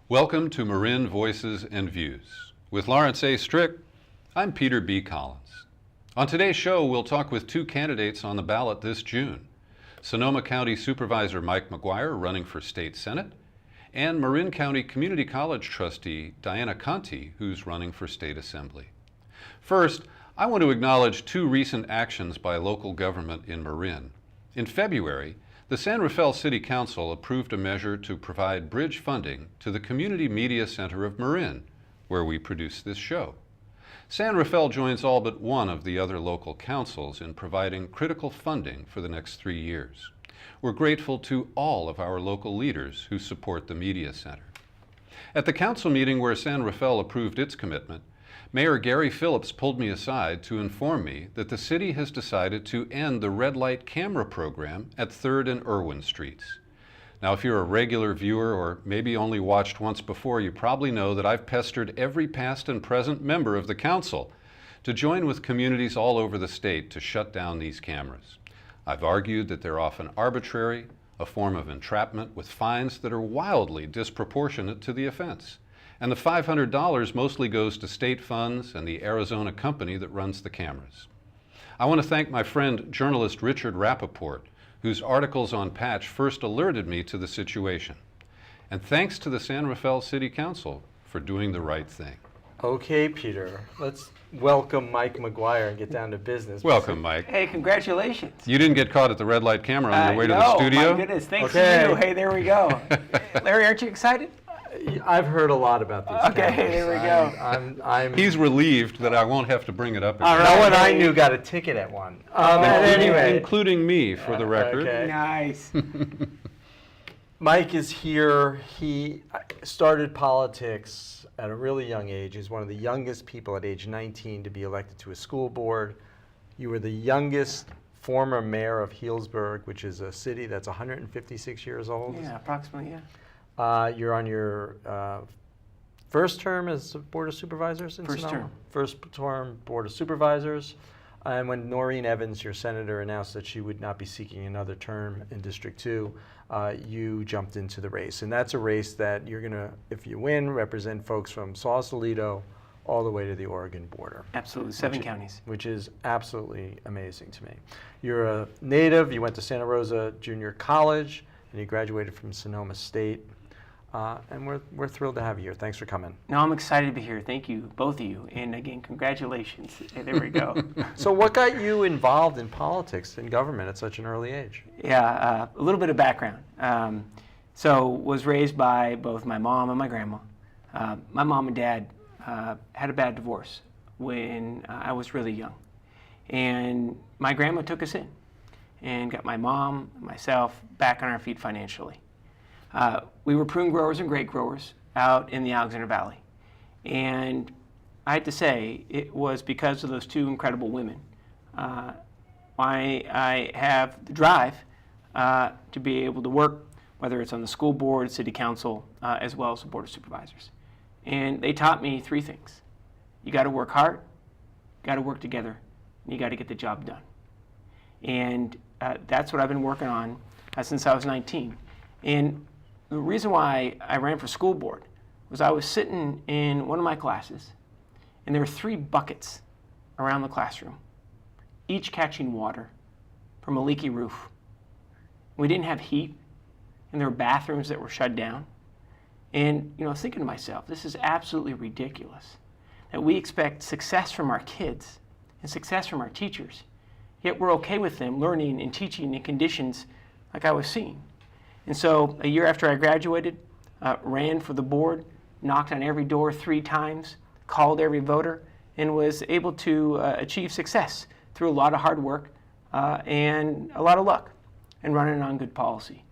Welcome to Marin Voices and Views. With Lawrence A. Strick, I'm Peter B. Collins. On today's show, we'll talk with two candidates on the ballot this June. Sonoma County Supervisor Mike McGuire, running for State Senate, and Marin County Community College trustee Diana Conti, who's running for State Assembly. First, I want to acknowledge two recent actions by local government in Marin. In February, the San Rafael City Council approved a measure to provide bridge funding to the Community Media Center of Marin, where we produce this show. San Rafael joins all but one of the other local councils in providing critical funding for the next 3 years. We're grateful to all of our local leaders who support the Media Center. At the council meeting where San Rafael approved its commitment, Mayor Gary Phillips pulled me aside to inform me that the city has decided to end the red light camera program at 3rd and Irwin Streets. Now, if you're a regular viewer or maybe only watched once before, you probably know that I've pestered every past and present member of the council to join with communities all over the state to shut down these cameras. I've argued that they're often arbitrary, a form of entrapment with fines that are wildly disproportionate to the offense. And the $500 mostly goes to state funds and the Arizona company that runs the cameras. I want to thank my friend, journalist Richard Rappaport, whose articles on Patch first alerted me to the situation. And thanks to the San Rafael City Council for doing the right thing. Okay, Peter, let's welcome Mike McGuire and get down to business. Welcome, Mike. Hey, congratulations. You didn't get caught at the red light camera on your way to the studio? No, my goodness, thanks to you. Hey, there we go. Larry, aren't you excited? I've heard a lot in about these Okay, cameras. there we go. He's relieved that I won't have to bring it up again. All right. No one I knew got a ticket at one. Anyway. Including me, for the record. Okay. Nice. Mike is here. He started politics at a really young age. He's one of the youngest people at age 19 to be elected to a school board. You were the youngest former mayor of Healdsburg, which is a city that's 156 years old. Yeah, approximately, yeah. You're on your first term as Board of Supervisors in First Sonoma? term. First term Board of Supervisors. And when Noreen Evans, your senator, announced that she would not be seeking another term in District 2, you jumped into the race. And that's a race that you're going to, if you win, represent folks from Sausalito all the way to the Oregon border. Absolutely, 7 counties. Which is absolutely amazing to me. You're a native. You went to Santa Rosa Junior College, and you graduated from Sonoma State. And we're thrilled to have you here. Thanks for coming. No, I'm excited to be here. Thank you, both of you. And again, congratulations. Hey, there we go. So what got you involved in politics and government at such an early age? Yeah, a little bit of background. So was raised by both my mom and my grandma. My mom and dad had a bad divorce when I was really young. And my grandma took us in and got my mom and myself back on our feet financially. We were prune growers and grape growers out in the Alexander Valley. And I had to say, it was because of those two incredible women why I have the drive to be able to work, whether it's on the school board, city council, as well as the Board of Supervisors. And they taught me 3 things. You got to work hard, you got to work together, and you got to get the job done. And that's what I've been working on since I was 19. And the reason why I ran for school board was I was sitting in one of my classes, and there were 3 buckets around the classroom, each catching water from a leaky roof. We didn't have heat, and there were bathrooms that were shut down. And I was thinking to myself, this is absolutely ridiculous, that we expect success from our kids and success from our teachers, yet we're okay with them learning and teaching in conditions like I was seeing. And so a year after I graduated, ran for the board, knocked on every door 3 times, called every voter, and was able to achieve success through a lot of hard work and a lot of luck and running on good policy.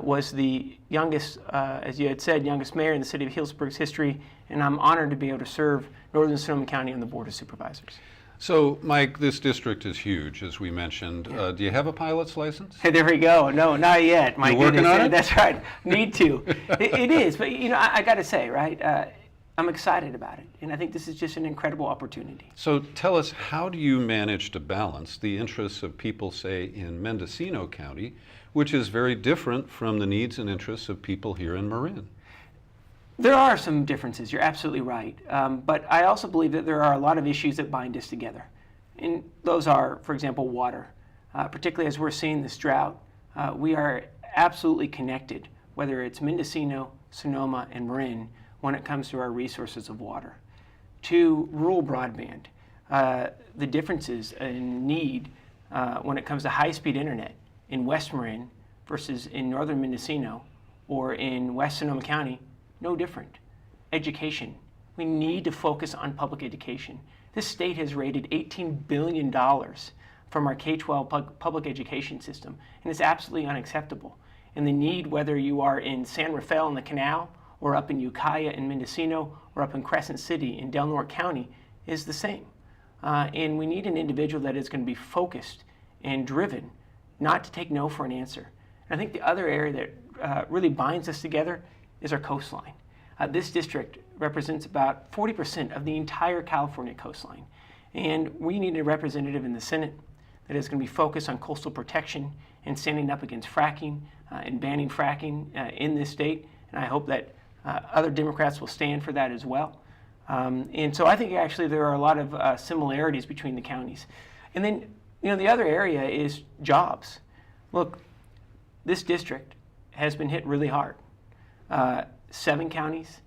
Was the youngest, as you had said, youngest mayor in the city of Healdsburg's history, and I'm honored to be able to serve Northern Sonoma County on the Board of Supervisors. So, Mike, this district is huge, as we mentioned. Yeah. Do you have a pilot's license? Hey, there we go. No, not yet. My You're working goodness. on it? That's right. Need to. It is, but I got to say, right? I'm excited about it, and I think this is just an incredible opportunity. So tell us, how do you manage to balance the interests of people, say, in Mendocino County, which is very different from the needs and interests of people here in Marin? There are some differences. You're absolutely right. But I also believe that there are a lot of issues that bind us together. And those are, for example, water. Particularly as we're seeing this drought, we are absolutely connected, whether it's Mendocino, Sonoma, and Marin, when it comes to our resources of water. To rural broadband, the differences in need when it comes to high-speed internet in West Marin versus in northern Mendocino or in West Sonoma County, no different. Education. We need to focus on public education. This state has rated $18 billion from our K-12 public education system, and it's absolutely unacceptable. And the need, whether you are in San Rafael in the Canal, or up in Ukiah in Mendocino, or up in Crescent City in Del Norte County, is the same. And we need an individual that is going to be focused and driven, not to take no for an answer. And I think the other area that really binds us together is our coastline. This district represents about 40% of the entire California coastline. And we need a representative in the Senate that is going to be focused on coastal protection and standing up against fracking and banning fracking in this state. And I hope that other Democrats will stand for that as well. And so I think actually there are a lot of similarities between the counties. And then, the other area is jobs. Look, this district has been hit really hard. 7 counties,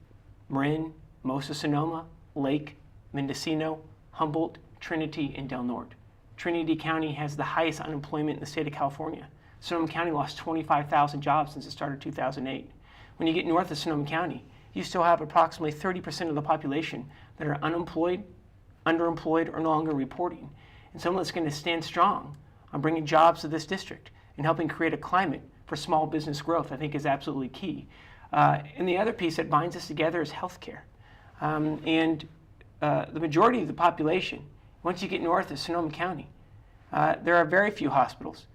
Marin, most of Sonoma, Lake, Mendocino, Humboldt, Trinity, and Del Norte. Trinity County has the highest unemployment in the state of California. Sonoma County lost 25,000 jobs since the start of 2008. When you get north of Sonoma County, you still have approximately 30% of the population that are unemployed, underemployed, or no longer reporting. And someone that's going to stand strong on bringing jobs to this district and helping create a climate for small business growth, I think is absolutely key. And the other piece that binds us together is healthcare. The majority of the population, once you get north of Sonoma County, there are very few hospitals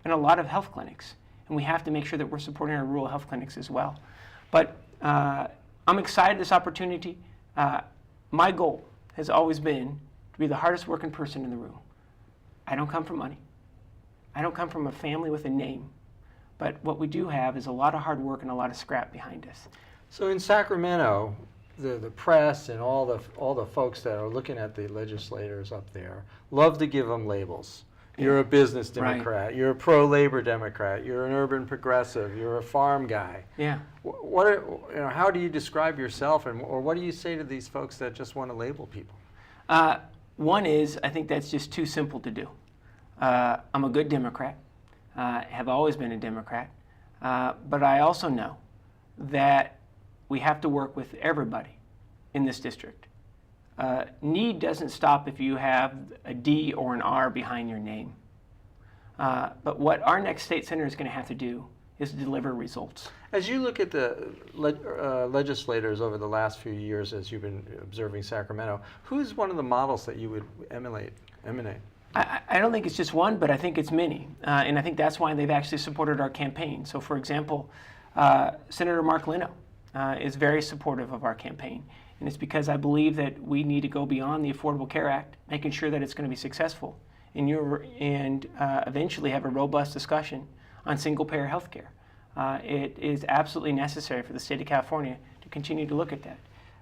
and a lot of health clinics. And we have to make sure that we're supporting our rural health clinics as well. But I'm excited this opportunity. My goal has always been to be the hardest working person in the room. I don't come from money. I don't come from a family with a name. But what we do have is a lot of hard work and a lot of scrap behind us. So in Sacramento, the press and all the folks that are looking at the legislators up there love to give them labels. You're a business Democrat. Right. You're a pro-labor Democrat. You're an urban progressive. You're a farm guy. Yeah. How do you describe yourself, or what do you say to these folks that just want to label people? One is, I think that's just too simple to do. I'm a good Democrat. Have always been a Democrat. But I also know that we have to work with everybody in this district. Need doesn't stop if you have a D or an R behind your name. But what our next state senator is going to have to do is deliver results. As you look at the legislators over the last few years, as you've been observing Sacramento, who's one of the models that you would emanate? I don't think it's just one, but I think it's many. And I think that's why they've actually supported our campaign. So for example, Senator Mark Leno is very supportive of our campaign. And it's because I believe that we need to go beyond the Affordable Care Act, making sure that it's going to be successful, and eventually have a robust discussion on single-payer health care. It is absolutely necessary for the state of California to continue to look at that.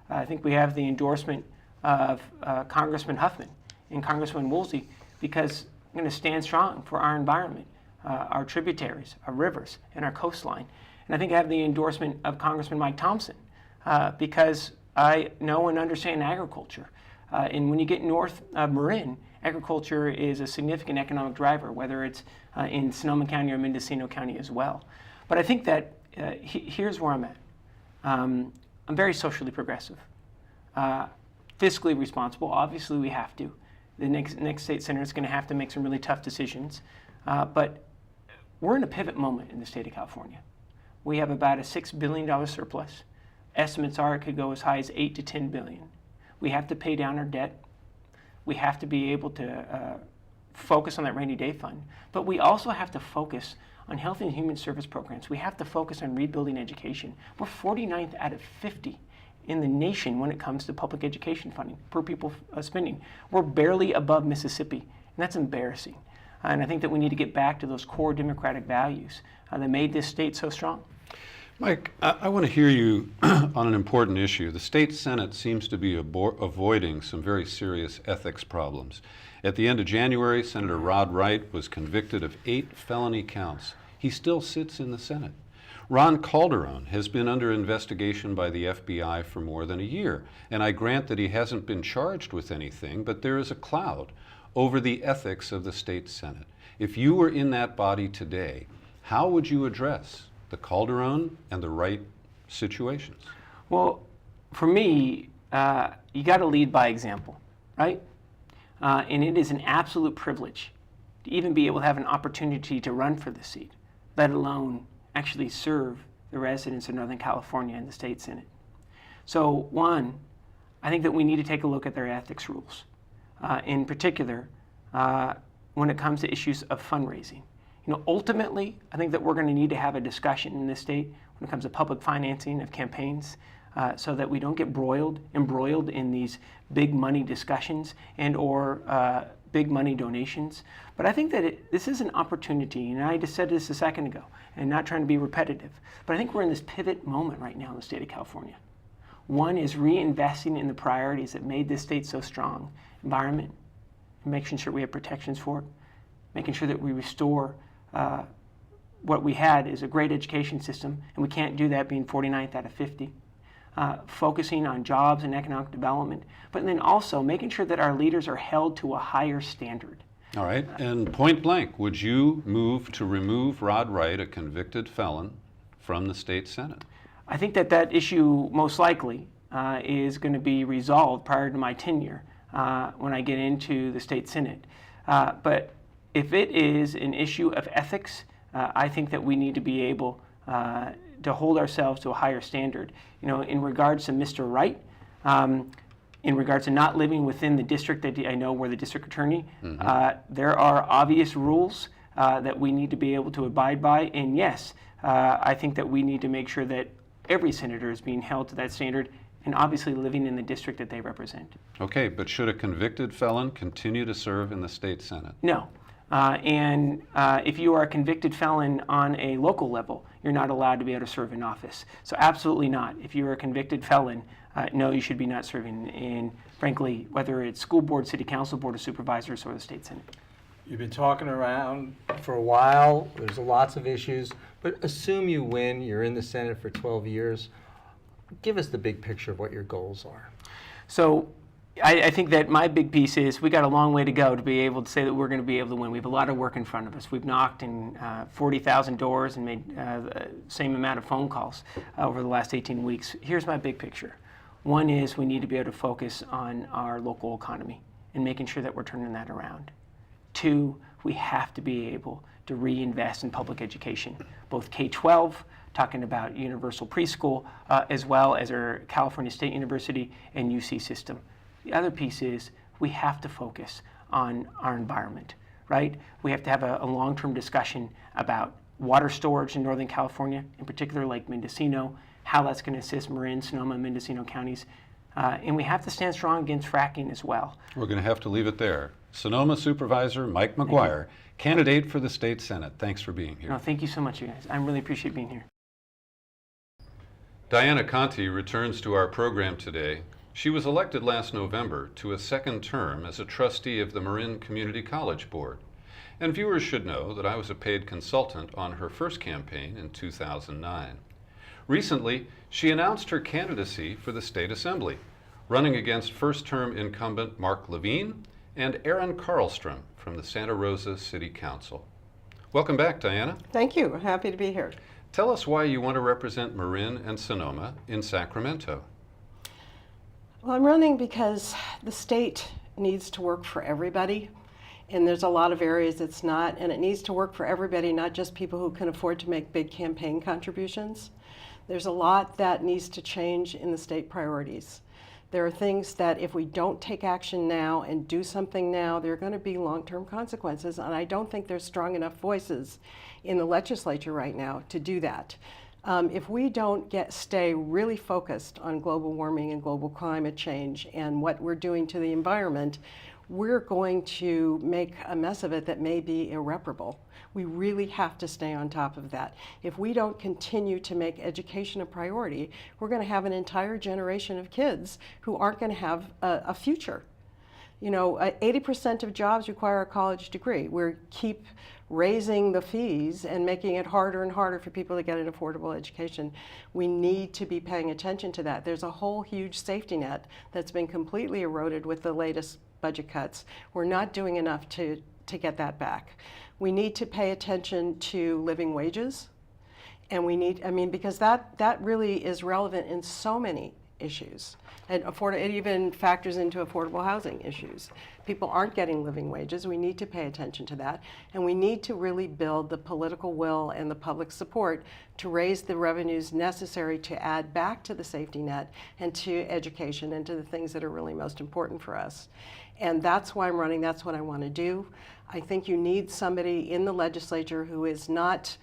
I think we have the endorsement of Congressman Huffman and Congressman Woolsey, because we're going to stand strong for our environment, our tributaries, our rivers, and our coastline. And I think I have the endorsement of Congressman Mike Thompson, because I know and understand agriculture. And when you get north of Marin, agriculture is a significant economic driver, whether it's in Sonoma County or Mendocino County as well. But I think that here's where I'm at. I'm very socially progressive. Fiscally responsible, obviously we have to. The next state senator is going to have to make some really tough decisions. But we're in a pivot moment in the state of California. We have about a $6 billion surplus. Estimates are it could go as high as $8 to $10 billion. We have to pay down our debt. We have to be able to focus on that rainy day fund. But we also have to focus on health and human service programs. We have to focus on rebuilding education. We're 49th out of 50 in the nation when it comes to public education funding, per pupil spending. We're barely above Mississippi, and that's embarrassing. And I think that we need to get back to those core democratic values that made this state so strong. Mike, I want to hear you on an important issue. The state Senate seems to be avoiding some very serious ethics problems. At the end of January, Senator Rod Wright was convicted of 8 felony counts. He still sits in the Senate. Ron Calderon has been under investigation by the FBI for more than a year, and I grant that he hasn't been charged with anything, but there is a cloud over the ethics of the state Senate. If you were in that body today, how would you address the Calderon and the Wright situations? Well, for me, you got to lead by example, right? And it is an absolute privilege to even be able to have an opportunity to run for the seat, let alone actually serve the residents of Northern California in the state Senate. So one, I think that we need to take a look at their ethics rules. In particular, when it comes to issues of fundraising. Ultimately, I think that we're going to need to have a discussion in this state when it comes to public financing of campaigns, so that we don't get embroiled in these big money discussions and or big money donations. But I think that this is an opportunity, and I just said this a second ago, and not trying to be repetitive, but I think we're in this pivot moment right now in the state of California. One is reinvesting in the priorities that made this state so strong: environment, making sure we have protections for it, making sure that we restore what we had is a great education system, and we can't do that being 49th out of 50. Focusing on jobs and economic development, but then also making sure that our leaders are held to a higher standard. All right, and point blank, would you move to remove Rod Wright, a convicted felon, from the state Senate? I think that that issue most likely is going to be resolved prior to my tenure when I get into the state Senate. But if it is an issue of ethics, I think that we need to be able to hold ourselves to a higher standard. In regards to Mr. Wright, in regards to not living within the district that I know we're the district attorney, there are obvious rules that we need to be able to abide by. And yes, I think that we need to make sure that every senator is being held to that standard and obviously living in the district that they represent. Okay, but should a convicted felon continue to serve in the state Senate? No. And if you are a convicted felon on a local level, you're not allowed to be able to serve in office. So absolutely not. If you're a convicted felon, no, you should be not serving in, frankly, whether it's school board, city council, board of supervisors, or the state Senate. You've been talking around for a while. There's lots of issues. But assume you win. You're in the Senate for 12 years. Give us the big picture of what your goals are. So I think that my big piece is we got a long way to go to be able to say that we're going to be able to win. We have a lot of work in front of us. We've knocked in 40,000 doors and made the same amount of phone calls over the last 18 weeks. Here's my big picture. One is we need to be able to focus on our local economy and making sure that we're turning that around. Two, we have to be able to reinvest in public education, both K-12, talking about universal preschool, as well as our California State University and UC system. The other piece is we have to focus on our environment, right? We have to have a long-term discussion about water storage in Northern California, in particular Lake Mendocino, how that's going to assist Marin, Sonoma, and Mendocino counties. And we have to stand strong against fracking as well. We're going to have to leave it there. Sonoma Supervisor Mike McGuire, candidate for the state Senate. Thanks for being here. No, thank you so much, you guys. I really appreciate being here. Diana Conti returns to our program today. She was elected last November to a second term as a trustee of the Marin Community College Board. And viewers should know that I was a paid consultant on her first campaign in 2009. Recently, she announced her candidacy for the State Assembly, running against first-term incumbent Mark Levine and Aaron Karlstrom from the Santa Rosa City Council. Welcome back, Diana. Thank you. Happy to be here. Tell us why you want to represent Marin and Sonoma in Sacramento. Well, I'm running because the state needs to work for everybody, and there's a lot of areas it's not, and it needs to work for everybody, not just people who can afford to make big campaign contributions. There's a lot that needs to change in the state priorities. There are things that if we don't take action now and do something now, there are going to be long-term consequences, and I don't think there's strong enough voices in the legislature right now to do that. If we don't stay really focused on global warming and global climate change and what we're doing to the environment, we're going to make a mess of it that may be irreparable. We really have to stay on top of that. If we don't continue to make education a priority, we're going to have an entire generation of kids who aren't going to have a future. 80% of jobs require a college degree. We keep raising the fees and making it harder and harder for people to get an affordable education. We need to be paying attention to that. There's a whole huge safety net that's been completely eroded with the latest budget cuts. We're not doing enough to get that back. We need to pay attention to living wages. And we need, because that really is relevant in so many issues. And it even factors into affordable housing issues. People aren't getting living wages. We need to pay attention to that. And we need to really build the political will and the public support to raise the revenues necessary to add back to the safety net and to education and to the things that are really most important for us. And that's why I'm running. That's what I want to do. I think you need somebody in the legislature who is not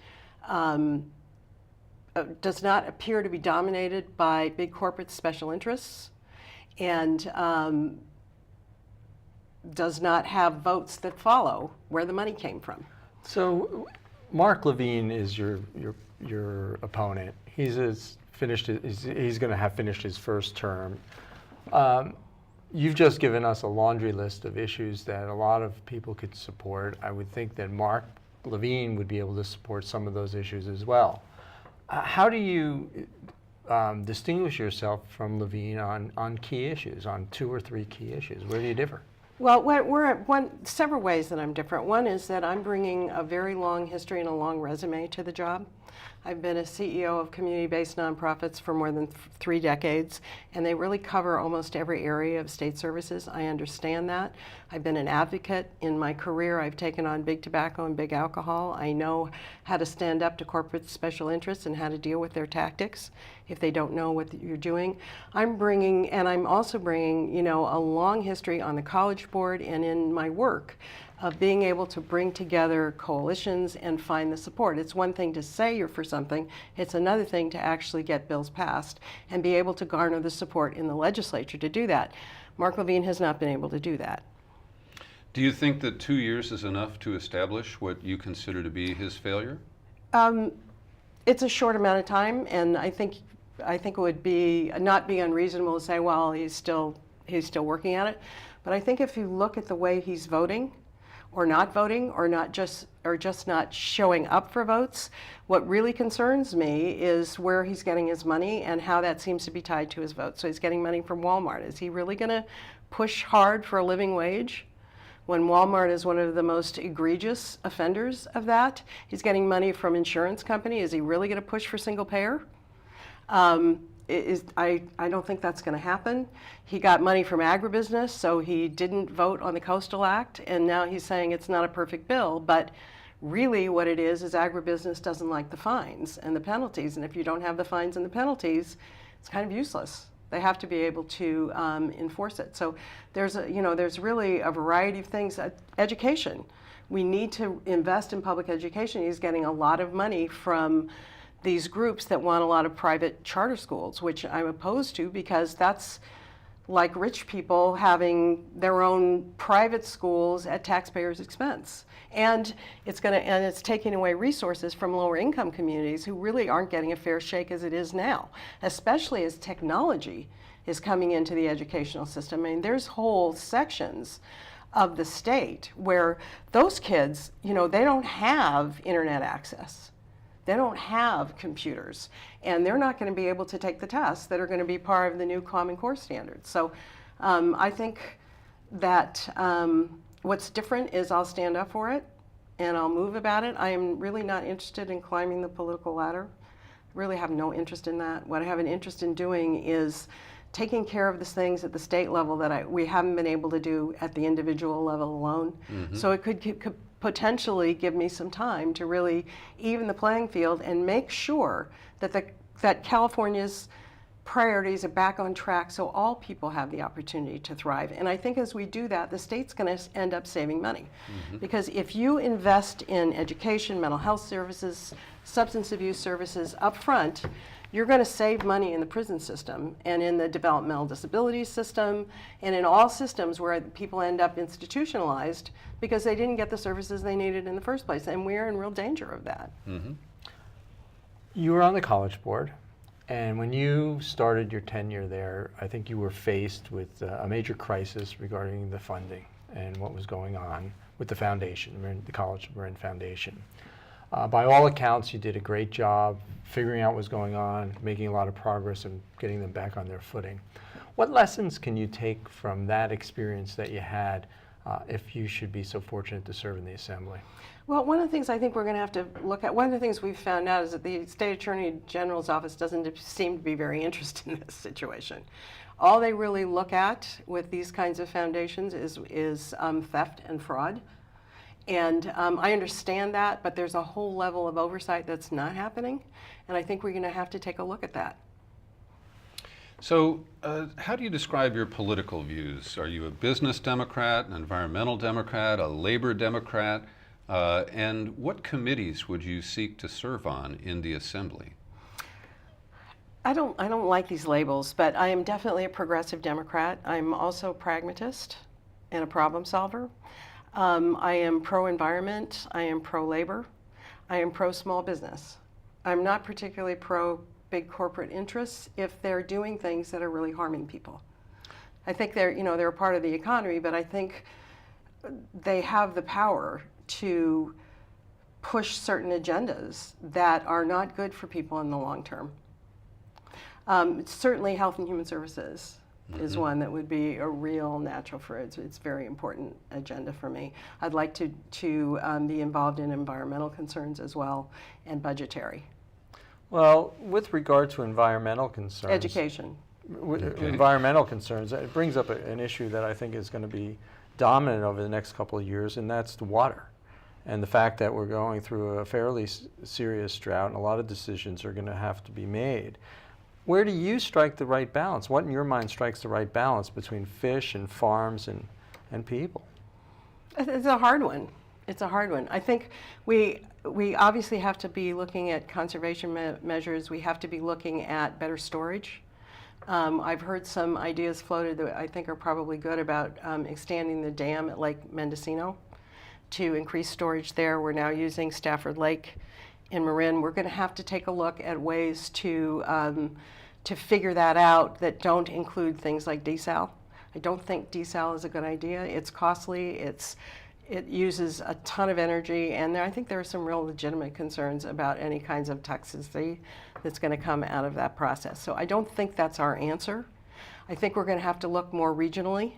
does not appear to be dominated by big corporate special interests, and does not have votes that follow where the money came from. So Mark Levine is your opponent. He's going to have finished his first term. You've just given us a laundry list of issues that a lot of people could support. I would think that Mark Levine would be able to support some of those issues as well. How do you distinguish yourself from Levine on key issues, on 2 or 3 key issues? Where do you differ? Well, we're at several ways that I'm different. One is that I'm bringing a very long history and a long resume to the job. I've been a CEO of community-based nonprofits for more than 3 decades, and they really cover almost every area of state services. I understand that. I've been an advocate in my career. I've taken on big tobacco and big alcohol. I know how to stand up to corporate special interests and how to deal with their tactics if they don't know what you're doing. I'm also bringing, a long history on the College Board and in my work of being able to bring together coalitions and find the support. It's one thing to say you're for something, it's another thing to actually get bills passed and be able to garner the support in the legislature to do that. Mark Levine has not been able to do that. Do you think that 2 years is enough to establish what you consider to be his failure? It's a short amount of time, and I think it would not be unreasonable to say, well, he's still working at it. But I think if you look at the way he's voting, or not voting, or just not showing up for votes, what really concerns me is where he's getting his money and how that seems to be tied to his vote. So he's getting money from Walmart. Is he really going to push hard for a living wage when Walmart is one of the most egregious offenders of that? He's getting money from insurance company. Is he really going to push for single payer? I don't think that's going to happen. He got money from agribusiness, so he didn't vote on the Coastal Act, and now he's saying it's not a perfect bill, but really what it is agribusiness doesn't like the fines and the penalties, and if you don't have the fines and the penalties, it's kind of useless. They have to be able to enforce it. So there's really a variety of things. Education. We need to invest in public education. He's getting a lot of money from these groups that want a lot of private charter schools, which I'm opposed to because that's like rich people having their own private schools at taxpayers' expense. And it's taking away resources from lower income communities who really aren't getting a fair shake as it is now, especially as technology is coming into the educational system. I mean, there's whole sections of the state where those kids, they don't have internet access. They don't have computers, and they're not going to be able to take the tests that are going to be part of the new Common Core standards. So I think that what's different is I'll stand up for it, and I'll move about it. I am really not interested in climbing the political ladder. Really have no interest in that. What I have an interest in doing is taking care of the things at the state level that we haven't been able to do at the individual level alone. Mm-hmm. So it could potentially give me some time to really even the playing field and make sure that California's priorities are back on track so all people have the opportunity to thrive. And I think as we do that, the state's going to end up saving money. Because if you invest in education, mental health services, substance abuse services up front, you're going to save money in the prison system and in the developmental disability system and in all systems where people end up institutionalized because they didn't get the services they needed in the first place. And we're in real danger of that. You were on the College Board, and when you started your tenure there, I think you were faced with a major crisis regarding the funding and what was going on with the foundation, the College Marin Foundation. By all accounts, you did a great job figuring out what was going on, making a lot of progress, and getting them back on their footing. What lessons can you take from that experience that you had if you should be so fortunate to serve in the Assembly? Well, one of the things I think we're going to have to look at, one of the things we've found out is that the State Attorney General's office doesn't seem to be very interested in this situation. All they really look at with these kinds of foundations is theft and fraud. And I understand that, but there's a whole level of oversight that's not happening, and I think we're going to have to take a look at that. So how do you describe your political views? Are you a business Democrat, an environmental Democrat, a labor Democrat? And what committees would you seek to serve on in the Assembly? I don't like these labels, but I am definitely a progressive Democrat. I'm also a pragmatist and a problem solver. I am pro-environment. I am pro-labor. I am pro-small business. I'm not particularly pro-big corporate interests if they're doing things that are really harming people. I think they're a part of the economy, but I think they have the power to push certain agendas that are not good for people in the long term. Certainly Health and Human Services is one that would be a real natural for it. It's a very important agenda for me. I'd like to be involved in environmental concerns as well and budgetary. Well, with regard to environmental concerns, Education. Environmental concerns, it brings up an issue that I think is going to be dominant over the next couple of years, and that's the water. And the fact that we're going through a fairly serious drought and a lot of decisions are going to have to be made. Where do you strike the right balance? What in your mind strikes the right balance between fish and farms and people? It's a hard one. It's a hard one. I think we obviously have to be looking at conservation measures. We have to be looking at better storage. I've heard some ideas floated that I think are probably good about extending the dam at Lake Mendocino to increase storage there. We're now using Stafford Lake in Marin. We're going to have to take a look at ways to figure that out that don't include things like desal. I don't think desal is a good idea. It's costly. It uses a ton of energy, and I think there are some real legitimate concerns about any kinds of toxicity that's going to come out of that process. So I don't think that's our answer. I think we're going to have to look more regionally,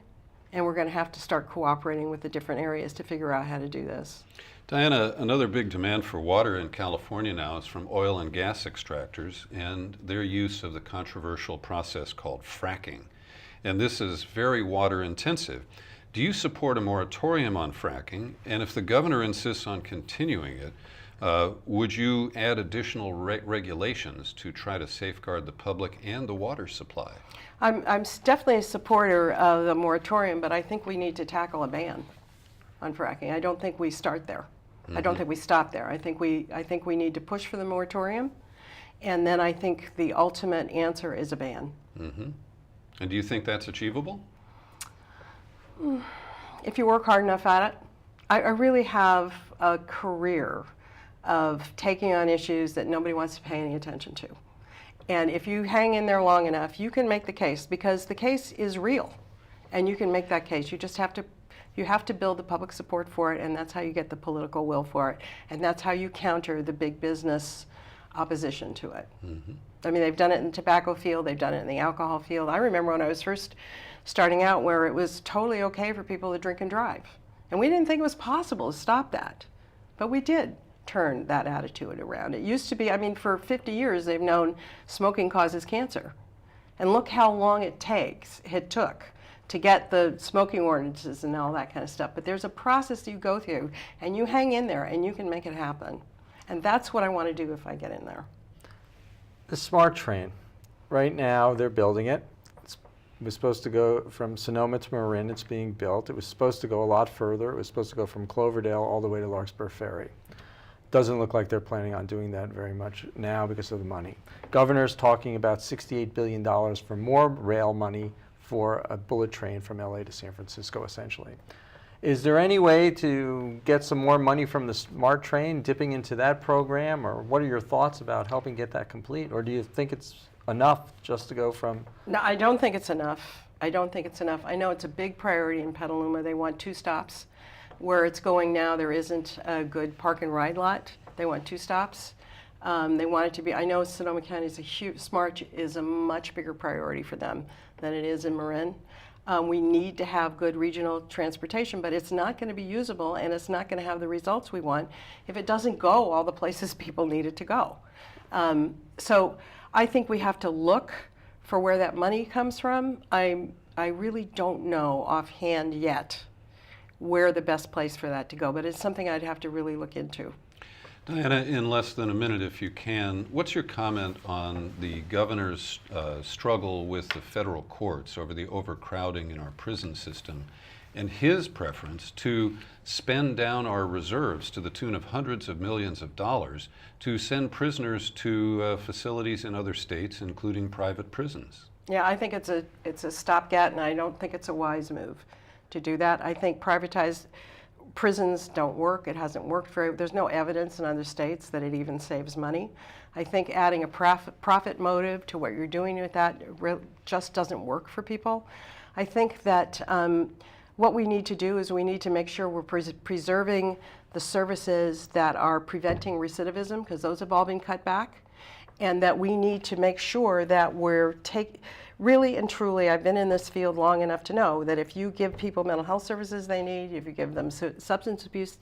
and we're going to have to start cooperating with the different areas to figure out how to do this. Diana, another big demand for water in California now is from oil and gas extractors and their use of the controversial process called fracking. And this is very water intensive. Do you support a moratorium on fracking? And if the governor insists on continuing it, would you add additional regulations to try to safeguard the public and the water supply? I'm definitely a supporter of the moratorium, but I think we need to tackle a ban on fracking. I don't think we start there. I don't think we stop there. I think we need to push for the moratorium, and then I think the ultimate answer is a ban. And do you think that's achievable? If you work hard enough at it. I really have a career of taking on issues that nobody wants to pay any attention to. And if you hang in there long enough, you can make the case, because the case is real, and you can make that case. You just have to build the public support for it, and that's how you get the political will for it, and that's how you counter the big business opposition to it. I mean, they've done it in the tobacco field, they've done it in the alcohol field. I remember when I was first starting out where it was totally okay for people to drink and drive. And we didn't think it was possible to stop that, but we did turn that attitude around. It used to be, I mean, for 50 years they've known smoking causes cancer. And look how long it took to get the smoking ordinances and all that kind of stuff. But there's a process that you go through, and you hang in there, and you can make it happen. And that's what I want to do if I get in there. The SMART train, right now they're building it. It was supposed to go from Sonoma to Marin. It's being built. It was supposed to go a lot further. It was supposed to go from Cloverdale all the way to Larkspur Ferry. Doesn't look like they're planning on doing that very much now because of the money. Governor's talking about $68 billion for more rail money for a bullet train from LA to San Francisco, essentially. Is there any way to get some more money from the SMART train, dipping into that program, or what are your thoughts about helping get that complete? Or do you think it's enough just to go from? No, I don't think it's enough. I don't think it's enough. I know it's a big priority in Petaluma. They want 2 stops. Where it's going now, there isn't a good park and ride lot. They want 2 stops. They want it to be, I know Sonoma County is a huge, SMART is a much bigger priority for them than it is in Marin. We need to have good regional transportation, but it's not going to be usable and it's not going to have the results we want if it doesn't go all the places people need it to go. So I think we have to look for where that money comes from. I really don't know offhand yet where the best place for that to go, but it's something I'd have to really look into. Diana, in less than a minute, if you can, what's your comment on the governor's struggle with the federal courts over the overcrowding in our prison system and his preference to spend down our reserves to the tune of hundreds of millions of dollars to send prisoners to facilities in other states, including private prisons? Yeah, I think it's a stopgap, and I don't think it's a wise move to do that. I think privatized prisons don't work. It hasn't worked there's no evidence in other states that it even saves money. I think adding a profit motive to what you're doing with that just doesn't work for people. I think that what we need to do is we need to make sure we're preserving the services that are preventing recidivism, because those have all been cut back, and that we need to make sure that we're really and truly, I've been in this field long enough to know that if you give people mental health services they need, if you give them substance abuse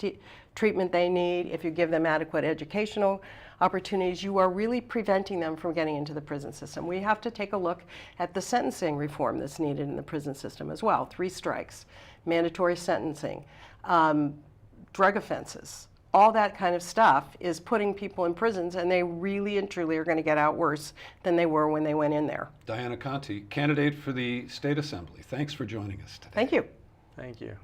treatment they need, if you give them adequate educational opportunities, you are really preventing them from getting into the prison system. We have to take a look at the sentencing reform that's needed in the prison system as well. 3 strikes, mandatory sentencing, drug offenses. All that kind of stuff is putting people in prisons, and they really and truly are going to get out worse than they were when they went in there. Diana Conti, candidate for the State Assembly. Thanks for joining us today. Thank you. Thank you.